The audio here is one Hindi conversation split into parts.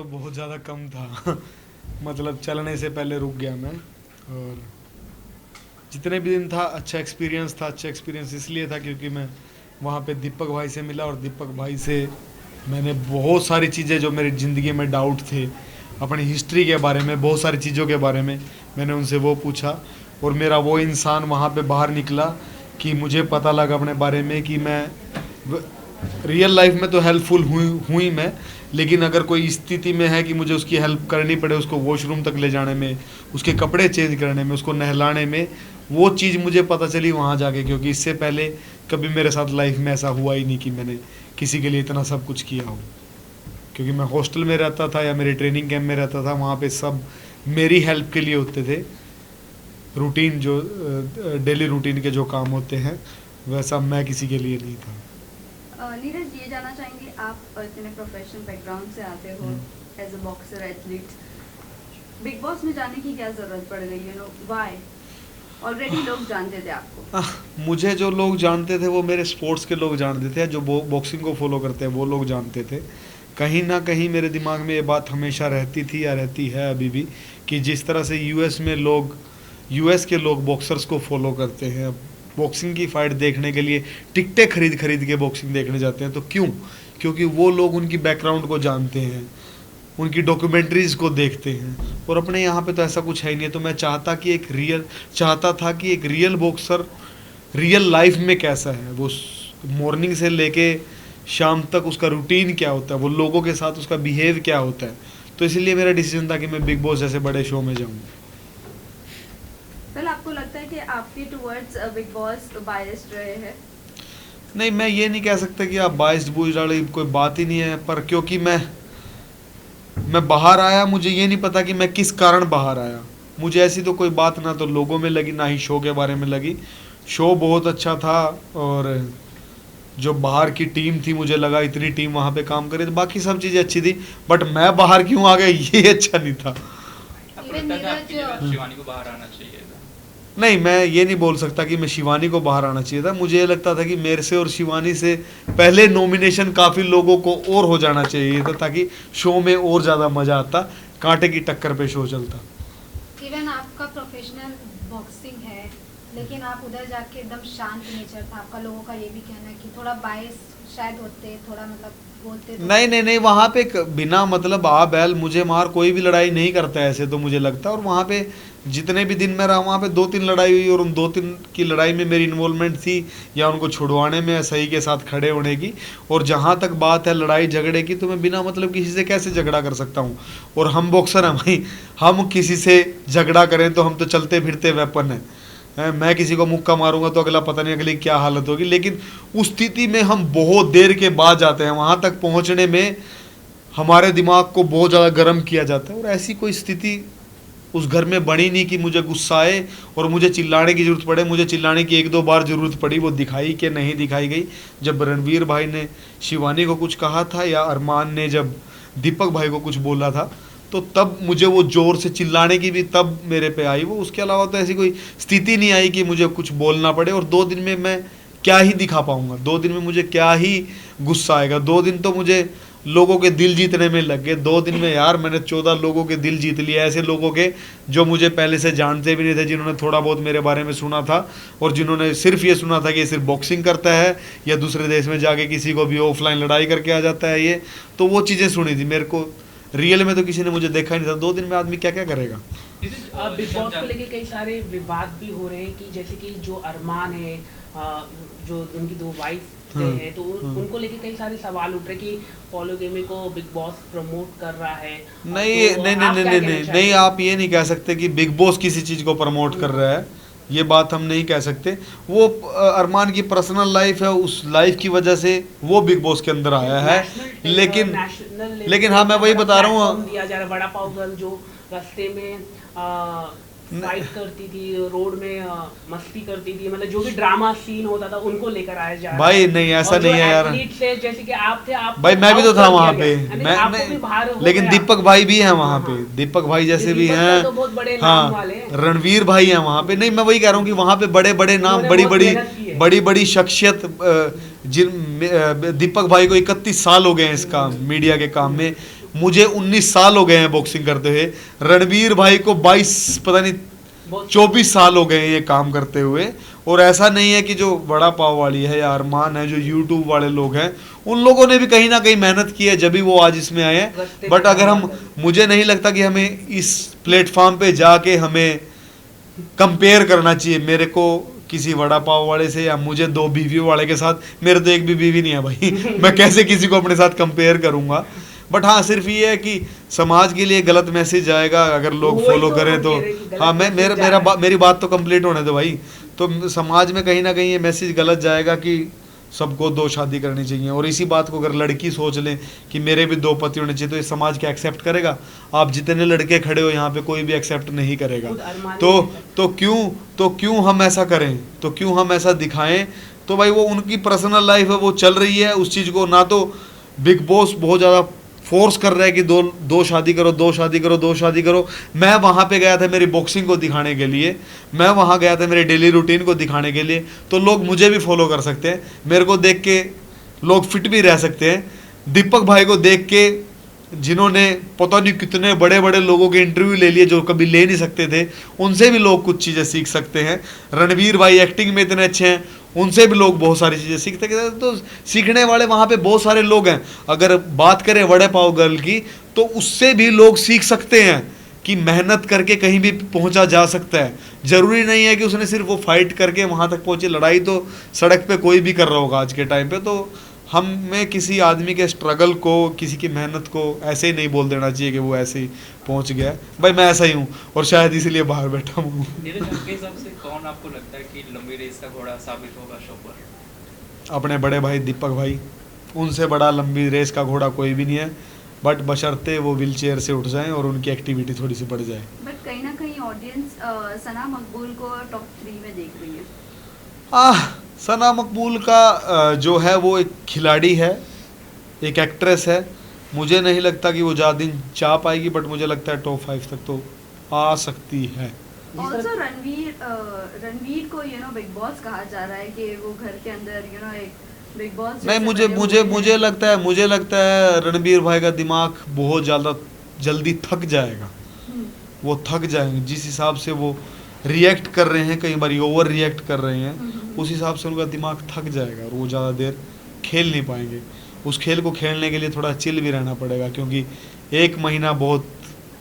बहुत ज़्यादा कम था। मतलब चलने से पहले रुक गया मैं। और जितने भी दिन था अच्छा एक्सपीरियंस था। अच्छा एक्सपीरियंस इसलिए था क्योंकि मैं वहाँ पे दीपक भाई से मिला और दीपक भाई से मैंने बहुत सारी चीज़ें जो मेरी ज़िंदगी में डाउट थे अपनी हिस्ट्री के बारे में, बहुत सारी चीज़ों के बारे में मैंने उनसे वो पूछा। और मेरा वो इंसान वहाँ पे बाहर निकला कि मुझे पता लगा अपने बारे में कि मैं रियल लाइफ में तो हेल्पफुल हुई मैं, लेकिन अगर कोई स्थिति में है कि मुझे उसकी हेल्प करनी पड़े, उसको वॉशरूम तक ले जाने में, उसके कपड़े चेंज करने में, उसको नहलाने में, वो चीज़ मुझे पता चली वहाँ जाके। क्योंकि इससे पहले कभी मेरे साथ लाइफ में ऐसा हुआ ही नहीं कि मैंने किसी के लिए इतना सब कुछ किया हो। क्योंकि मैं हॉस्टल में रहता था या मेरे ट्रेनिंग कैंप में रहता था, वहाँ पे सब मेरी हेल्प के लिए होते थे। रूटीन जो डेली रूटीन के जो काम होते हैं वैसा मैं किसी के लिए नहीं था। नीरज, ये जानना चाहेंगे, आप इतने प्रोफेशनल बैकग्राउंड से आते हो, as a boxer athlete, Bigg Boss में जाने की क्या जरूरत पड़ गई? व्हाई? ऑलरेडी लोग जानते थे आपको। मुझे जो लोग जानते थे वो मेरे स्पोर्ट्स के लोग जानते थे, जो बॉक्सिंग को फॉलो करते हैं वो लोग जानते थे। कहीं ना कहीं मेरे दिमाग में ये बात हमेशा रहती थी या रहती है अभी भी कि जिस तरह से यूएस के लोग बॉक्सर्स को फॉलो करते हैं, बॉक्सिंग की फ़ाइट देखने के लिए टिकटें खरीद खरीद के बॉक्सिंग देखने जाते हैं, तो क्यों? क्योंकि वो लोग उनकी बैकग्राउंड को जानते हैं, उनकी डॉक्यूमेंट्रीज़ को देखते हैं। और अपने यहाँ पे तो ऐसा कुछ है ही नहीं। तो मैं चाहता था कि एक रियल बॉक्सर रियल लाइफ में कैसा है, वो मॉर्निंग से लेके शाम तक उसका रूटीन क्या होता है, वो लोगों के साथ उसका बिहेव क्या होता है। तो इसलिए मेरा डिसीजन था कि मैं बिग बॉस जैसे बड़े शो में जाऊँ। वेल, आपको लगता है कि आपके टुवर्ड्स बिग बॉस बायस्ड रहे हैं? नहीं, मैं ये नहीं कह सकता कि आप बाइस्ड बूझ वाली कोई बात ही नहीं है, पर क्योंकि मैं बाहर आया, मुझे ये नहीं पता कि मैं किस कारण बाहर आया। मुझे ऐसी तो कोई बात ना तो लोगों में लगी, ना ही शो के बारे में लगी। शो बहुत अच्छा था और जो बाहर की टीम थी, मुझे लगा इतनी टीम वहाँ पे काम करे, तो बाकी सब चीज़ें अच्छी थी। बट मैं बाहर क्यों आ गया ये अच्छा नहीं था। आपको लगता था आपकी जगह शिवानी को बाहर आना चाहिए था? नहीं, मैं ये नहीं बोल सकता कि मैं शिवानी को बाहर आना चाहिए था। मुझे ये लगता था कि मेरे से और शिवानी से पहले नॉमिनेशन काफ़ी लोगों को और हो जाना चाहिए था, ताकि शो में और ज़्यादा मज़ा आता, कांटे की टक्कर पे शो चलता। इवन आपका प्रोफेशनल बॉक्सिंग है, लेकिन आप उधर जाके एकदम शांत नेचर था आपका। लोगों का ये भी कहना है कि थोड़ा बायस शायद होते, थोड़ा मतलब बोलते तो। नहीं, वहाँ पे बिना मतलब आ बैल मुझे मार कोई भी लड़ाई नहीं करता है ऐसे तो मुझे लगता है। और वहाँ पे जितने भी दिन मैं रहा, वहाँ पे 2-3 लड़ाई हुई और उन 2-3 की लड़ाई में मेरी इन्वॉल्वमेंट थी, या उनको छुड़वाने में, सही के साथ खड़े होने की। और जहाँ तक बात है लड़ाई झगड़े की, तो मैं बिना मतलब किसी से कैसे झगड़ा कर सकता हूँ? और हम बॉक्सर हैं भाई, हम किसी से झगड़ा करें तो हम तो चलते फिरते वेपन हैं। मैं किसी को मुक्का मारूंगा तो अगला पता नहीं अगली क्या हालत होगी। लेकिन उस स्थिति में हम बहुत देर के बाद जाते हैं, वहाँ तक पहुँचने में हमारे दिमाग को बहुत ज़्यादा गर्म किया जाता है। और ऐसी कोई स्थिति उस घर में बनी नहीं कि मुझे गुस्सा आए और मुझे चिल्लाने की ज़रूरत पड़े। मुझे चिल्लाने की 1-2 बार ज़रूरत पड़ी, वो दिखाई कि नहीं दिखाई गई। जब रणवीर भाई ने शिवानी को कुछ कहा था, या अरमान ने जब दीपक भाई को कुछ बोला था, तो तब मुझे वो ज़ोर से चिल्लाने की भी तब मेरे पे आई वो। उसके अलावा तो ऐसी कोई स्थिति नहीं आई कि मुझे कुछ बोलना पड़े। और 2 दिन में मैं क्या ही दिखा पाऊँगा? 2 दिन में मुझे क्या ही गुस्सा आएगा? 2 दिन तो मुझे लोगों के दिल जीतने में लग गए। 2 दिन में यार मैंने 14 लोगों के दिल जीत लिए, ऐसे लोगों के जो मुझे पहले से जानते भी नहीं थे, जिन्होंने थोड़ा बहुत मेरे बारे में सुना था और जिन्होंने सिर्फ ये सुना था कि ये सिर्फ बॉक्सिंग करता है या दूसरे देश में जाके किसी को भी ऑफलाइन लड़ाई करके आ जाता है ये, तो वो चीज़ें सुनी थी। मेरे को रियल में तो किसी ने मुझे देखा ही नहीं था। 2 दिन में आदमी क्या क्या करेगा? अब बिग बॉस को लेके कई सारे विवाद भी हो रहे हैं कि जैसे कि जो अरमान है, जो उनकी 2 वाइफ हैं, तो उनको लेके कई सारे सवाल उठ रहे कि पॉलीगैमी को बिग बॉस प्रमोट कर रहा है। नहीं, आप ये नहीं कह सकते कि बिग बॉस किसी चीज़ को प्रमोट कर रहा है। ये बात हम नहीं कह सकते। वो अरमान की पर्सनल लाइफ है, उस लाइफ की वजह से वो बिग बॉस के अंदर आया है। लेकिन हाँ, मैं वही बता रहा हूँ, दिया जा रहा बड़ा पाव गर्ल जो रास्ते में फाइट करती थी, रोड में मस्ती करती थी, मतलब जो भी ड्रामा सीन होता था उनको लेकर आया जा रहा भाई। नहीं, ऐसा नहीं है यार। जैसे कि आप थे, आप भाई मैं भी तो था वहाँ पे, लेकिन मैं दीपक भाई भी हैं वहाँ पे। दीपक भाई जैसे भी हैं, तो बहुत बड़े नाम हाँ, वाले हैं। रणवीर भाई हैं वहाँ पे। नहीं, मैं वही कह रहा हूँ कि वहाँ पे बड़े बड़े नाम, बड़ी बड़ी शख्सियत, जिन दीपक भाई को 31 साल हो गए हैं इस काम मीडिया के काम में। मुझे 19 साल हो गए हैं बॉक्सिंग करते हुए, रणवीर भाई को 22 पता नहीं 24 साल हो गए हैं ये काम करते हुए। और ऐसा नहीं है कि जो बड़ा पाव वाली है या अरमान है, जो यूट्यूब वाले लोग हैं, उन लोगों ने भी कहीं ना कहीं मेहनत की है जब भी वो आज इसमें आए हैं। बट अगर हम, मुझे नहीं लगता कि हमें इस प्लेटफॉर्म पे जाके हमें कंपेयर करना चाहिए मेरे को किसी वड़ा पाव वाले से, या मुझे 2 बीवी वाले के साथ। मेरे तो एक भी बीवी नहीं है भाई मैं कैसे किसी को अपने साथ कंपेयर करूंगा। बट हाँ, सिर्फ ये है कि समाज के लिए गलत मैसेज आएगा अगर लोग फॉलो करें तो। हाँ, मेरी बात तो कंप्लीट होने दो भाई। तो समाज में कहीं ना कहीं ये मैसेज गलत जाएगा कि सबको 2 शादी करनी चाहिए, और इसी बात को अगर लड़की सोच लें कि मेरे भी 2 पति होने चाहिए, तो ये समाज क्या एक्सेप्ट करेगा? आप जितने लड़के खड़े हो यहाँ पे कोई भी एक्सेप्ट नहीं करेगा। तो क्यों हम ऐसा करें, तो क्यों हम ऐसा दिखाएं? तो भाई वो उनकी पर्सनल लाइफ है, वो चल रही है उस चीज़ को। ना तो बिग बॉस बहुत ज़्यादा फोर्स कर रहा है कि दो शादी करो, 2 शादी करो, 2 शादी करो। मैं वहाँ पे गया था मेरी बॉक्सिंग को दिखाने के लिए, मैं वहाँ गया था मेरे डेली रूटीन को दिखाने के लिए, तो लोग मुझे भी फॉलो कर सकते हैं, मेरे को देख के लोग फिट भी रह सकते हैं। दीपक भाई को देख के जिन्होंने पता नहीं कितने बड़े बड़े लोगों के इंटरव्यू ले लिए जो कभी ले नहीं सकते थे, उनसे भी लोग कुछ चीज़ें सीख सकते हैं। रणवीर भाई एक्टिंग में इतने अच्छे हैं, उनसे भी लोग बहुत सारी चीज़ें सीखते हैं। तो सीखने वाले वहाँ पे बहुत सारे लोग हैं। अगर बात करें वड़े पाव गर्ल की, तो उससे भी लोग सीख सकते हैं कि मेहनत करके कहीं भी पहुँचा जा सकता है। ज़रूरी नहीं है कि उसने सिर्फ वो फाइट करके वहाँ तक पहुँचे। लड़ाई तो सड़क पे कोई भी कर रहा होगा आज के टाइम पे। तो हमें किसी आदमी के स्ट्रगल को, किसी की मेहनत को ऐसे ही नहीं बोल देना चाहिए कि वो ऐसे ही पहुँच गया। भाई मैं ऐसा ही हूँ और शायद इसीलिए बाहर बैठा हूँ। आपके हिसाब से कौन आपको लगता है कि लंबी रेस का घोड़ा साबित होगा शो पर? अपने बड़े भाई दीपक भाई, उनसे बड़ा लंबी रेस का घोड़ा कोई भी नहीं है। बट बशर्ते वो व्हील चेयर से उठ जाएं और उनकी एक्टिविटी थोड़ी सी बढ़ जाए। बट कहीं ना कहीं ऑडियंस सना मकबूल को टॉप 3 में देख रही है। सना मकबूल का जो है वो एक खिलाड़ी है, एक एक्ट्रेस है। मुझे नहीं लगता कि वो ज़्यादा दिन जा पाएगी, बट मुझे लगता है टॉप 5 तक तो आ सकती है। ऑल्सो रणवीर को बिग बॉस कहा जा रहा है कि वो घर के अंदर एक बिग बॉस नहीं, मुझे लगता है रणवीर भाई का दिमाग बहुत ज़्यादा जल्दी थक जाएगा। वो थक जाएंगे जिस हिसाब से वो रिएक्ट कर रहे हैं, कई बार ओवर रिएक्ट कर रहे हैं, उस हिसाब से उनका दिमाग थक जाएगा और वो ज़्यादा देर खेल नहीं पाएंगे। उस खेल को खेलने के लिए थोड़ा चिल भी रहना पड़ेगा, क्योंकि 1 महीना बहुत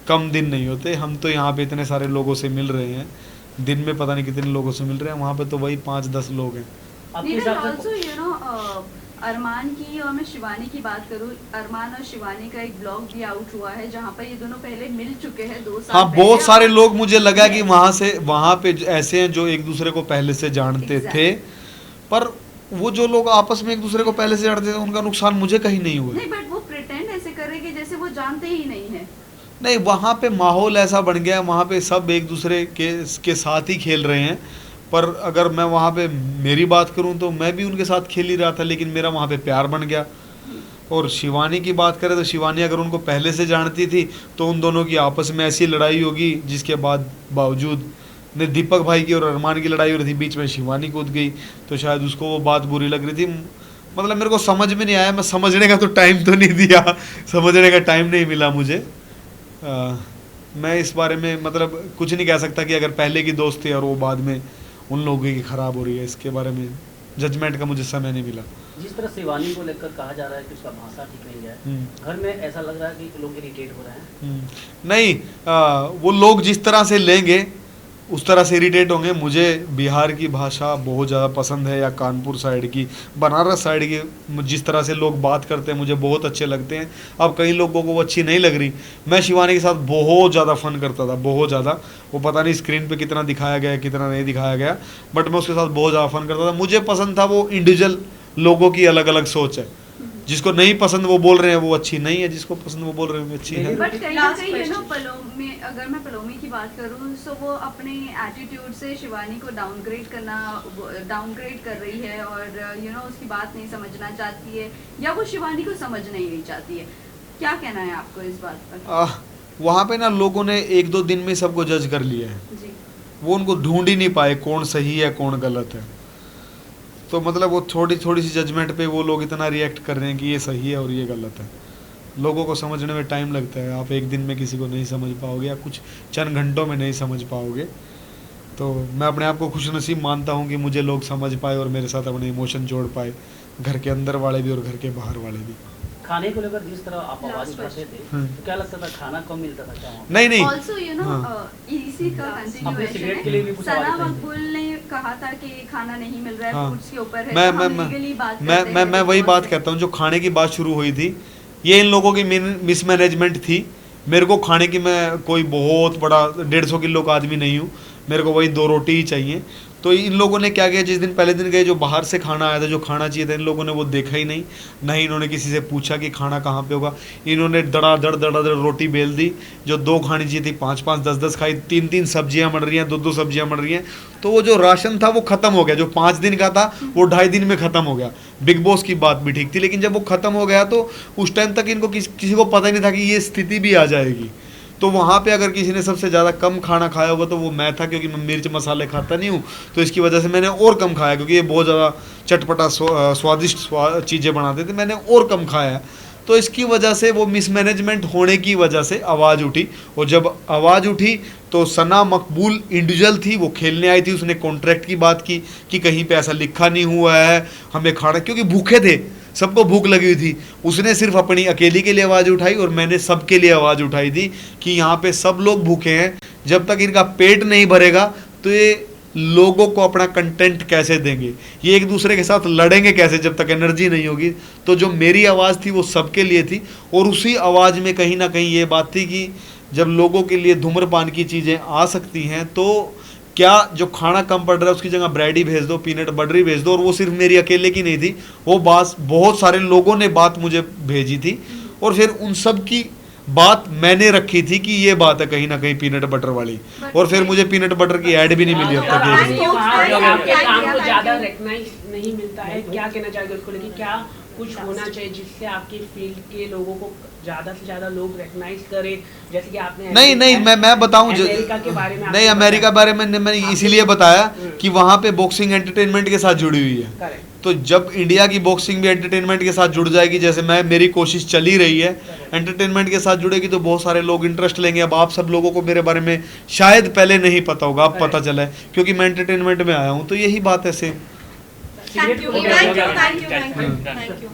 कम दिन नहीं होते। हम तो यहाँ पे इतने सारे लोगों से मिल रहे हैं, दिन में पता नहीं कितने लोगों से मिल रहे हैं, वहाँ पे तो वही 5-10 लोग हैं। अरमान की और मैं शिवानी की बात करूं, अरमान और शिवानी का एक ब्लॉग भी आउट हुआ है जहां पर ये दोनों पहले मिल चुके हैं 2 साल हाँ, बहुत सारे लोग, मुझे लगा कि वहाँ पे ऐसे हैं जो एक दूसरे को पहले से जानते थे, पर वो जो लोग आपस में एक दूसरे को पहले से जानते थे उनका नुकसान मुझे कहीं नहीं हुआ। नहीं, बट वो प्रिटेंड ऐसे कर रहे कि जैसे वो जानते ही नहीं है। नहीं, वहाँ पे माहौल ऐसा बन गया, वहाँ पे सब एक दूसरे के साथ ही खेल रहे हैं। पर अगर मैं वहाँ पे मेरी बात करूँ तो मैं भी उनके साथ खेल ही रहा था, लेकिन मेरा वहाँ पे प्यार बन गया। और शिवानी की बात करें तो शिवानी अगर उनको पहले से जानती थी तो उन दोनों की आपस में ऐसी लड़ाई होगी जिसके बावजूद ने दीपक भाई की और अरमान की लड़ाई हो रही थी, बीच में शिवानी कूद गई, तो शायद उसको वो बात बुरी लग रही थी। मतलब मेरे को समझ में नहीं आया, मैं समझने का तो टाइम तो नहीं दिया, समझने का टाइम नहीं मिला मुझे। मैं इस बारे में मतलब कुछ नहीं कह सकता कि अगर पहले की दोस्त थी और वो बाद में उन लोगों की ख़राब हो रही है, इसके बारे में जजमेंट का मुझे समय नहीं मिला। जिस तरह शिवानी को लेकर कहा जा रहा है कि उसका भाषा ठीक नहीं है, घर में ऐसा लग रहा है कि लोग इरिटेट हो रहे हैं। नहीं, वो लोग जिस तरह से लेंगे उस तरह से इरिटेट होंगे। मुझे बिहार की भाषा बहुत ज़्यादा पसंद है, या कानपुर साइड की, बनारस साइड की जिस तरह से लोग बात करते हैं मुझे बहुत अच्छे लगते हैं। अब कई लोगों को वो अच्छी नहीं लग रही। मैं शिवानी के साथ बहुत ज़्यादा फन करता था, बहुत ज़्यादा। वो पता नहीं स्क्रीन पे कितना दिखाया गया कितना नहीं दिखाया गया, बट मैं उसके साथ बहुत ज़्यादा फन करता था। मुझे पसंद था वो इंडिविजुअल लोगों की अलग अलग सोच है। जिसको नहीं पसंद वो बोल रहे हैं वो अच्छी नहीं है, जिसको पसंद वो बोल रहे हैं वो अच्छी है। बट कहीं ना कहीं अगर मैं पलोमी की बात करूँ तो वो अपने एटीट्यूड से शिवानी को डाउनग्रेड कर रही है, और उसकी बात नहीं समझना चाहती है, या वो शिवानी को समझना ही नहीं चाहती है। क्या कहना है आपको इस बात पर? वहाँ पे ना लोगों ने 1-2 दिन में सबको जज कर लिया है जी। वो उनको ढूंढ ही नहीं पाए कौन सही है कौन गलत है। तो मतलब वो थोड़ी सी जजमेंट पे वो लोग इतना रिएक्ट कर रहे हैं कि ये सही है और ये गलत है। लोगों को समझने में टाइम लगता है। आप एक दिन में किसी को नहीं समझ पाओगे या कुछ चंद घंटों में नहीं समझ पाओगे। तो मैं अपने आप को खुशनसीब मानता हूँ कि मुझे लोग समझ पाए और मेरे साथ अपने इमोशन जोड़ पाए, घर के अंदर वाले भी और घर के बाहर वाले भी। खाने को लेकर जिस तरह आप आवाज Last उठाते थे, हाँ। तो क्या लगता था खाना कम मिलता था क्या वहाँ पे? नहीं नहीं, ऑल्सो यू नो हाँ। इसी का अपने सिगरेट के लिए भी कंटिन्यूएशन कुछ सना आवाज उठाई मकबूल ने कहा था कि खाना नहीं मिल रहा है, हाँ। फूड्स के ऊपर है, मैं तो मैं हम मैं legally बात मैं करते मैं हैं मैं वही Big बात Boss से। कहता हूँ, जो खाने की बात शुरू हुई थी ये इन लोगों की मिसमैनेजमेंट थी। मेरे को खाने की, मैं कोई बहुत बड़ा 150 किलो का आदमी नहीं हूँ, मेरे को वही 2 रोटी ही चाहिए। तो इन लोगों ने क्या किया, जिस दिन पहले दिन गए जो बाहर से खाना आया था, जो खाना चाहिए था, इन लोगों ने वो देखा ही नहीं, ना ही इन्होंने किसी से पूछा कि खाना कहाँ पे होगा। इन्होंने दड़ा दड़ रोटी बेल दी, जो 2 खानी चाहिए थी 5-5 10-10 खाई, 3-3 सब्जियां मर रही हैं, 2-2 सब्जियां मर रही हैं। तो वो जो राशन था वो ख़त्म हो गया, जो 5 दिन का था वो 2.5 दिन में ख़त्म हो गया। बिग बॉस की बात भी ठीक थी, लेकिन जब वो ख़त्म हो गया तो उस टाइम तक इनको किसी को पता ही नहीं था कि ये स्थिति भी आ जाएगी। तो वहाँ पे अगर किसी ने सबसे ज़्यादा कम खाना खाया होगा तो वो मैं था, क्योंकि मैं मिर्च मसाले खाता नहीं हूँ, तो इसकी वजह से मैंने और कम खाया, क्योंकि ये बहुत ज़्यादा चटपटा स्वादिष्ट चीज़ें बनाते थे, मैंने और कम खाया। तो इसकी वजह से वो मिसमैनेजमेंट होने की वजह से आवाज़ उठी, और जब आवाज़ उठी तो सना मकबूल इंडिविजुअल थी, वो खेलने आई थी, उसने कॉन्ट्रैक्ट की बात की कि कहीं पे ऐसा लिखा नहीं हुआ है हमें खाना, क्योंकि भूखे थे, सबको भूख लगी हुई थी। उसने सिर्फ अपनी अकेली के लिए आवाज़ उठाई और मैंने सबके लिए आवाज़ उठाई थी कि यहाँ पे सब लोग भूखे हैं, जब तक इनका पेट नहीं भरेगा तो ये लोगों को अपना कंटेंट कैसे देंगे, ये एक दूसरे के साथ लड़ेंगे कैसे जब तक एनर्जी नहीं होगी। तो जो मेरी आवाज़ थी वो सबके लिए थी, और उसी आवाज़ में कहीं ना कहीं ये बात थी कि जब लोगों के लिए धूम्रपान की चीज़ें आ सकती हैं तो क्या जो खाना कम पड़ रहा है उसकी जगह ब्रेड ही भेज दो, पीनट बटर ही भेज दो। और वो सिर्फ मेरी अकेले की नहीं थी, वो बात बहुत सारे लोगों ने बात मुझे भेजी थी, और फिर उन सब की बात मैंने रखी थी कि ये बात है कहीं ना कहीं पीनट बटर वाली, और फिर मुझे पीनट बटर की ऐड भी नहीं मिली अब तक एक भी। आपके काम को ज्यादा रिकॉग्नाइज नहीं मिलता है, क्या कहना चाहेंगे उसको लेके? क्या कुछ होना चाहिए जिससे आपके फील्ड के लोगों को ज्यादा से ज्यादा लोग रिकॉग्नाइज करें? जैसे कि आपने नहीं मैं बताऊं अमेरिका के बारे में नहीं, अमेरिका बारे में मैंने इसीलिए बताया कि वहाँ पे बॉक्सिंग एंटरटेनमेंट के साथ जुड़ी हुई है। करेक्ट। तो जब इंडिया की बॉक्सिंग भी एंटरटेनमेंट के साथ जुड़ जाएगी, जैसे मेरी कोशिश चली रही है, एंटरटेनमेंट के साथ जुड़ेगी तो बहुत सारे लोग इंटरेस्ट लेंगे। अब आप सब लोगों को मेरे बारे में शायद पहले नहीं पता होगा, अब पता चला है क्योंकि मैं एंटरटेनमेंट में आया हूँ। तो यही बात है same. Cigarette Thank you, thank you, thank you, thank you.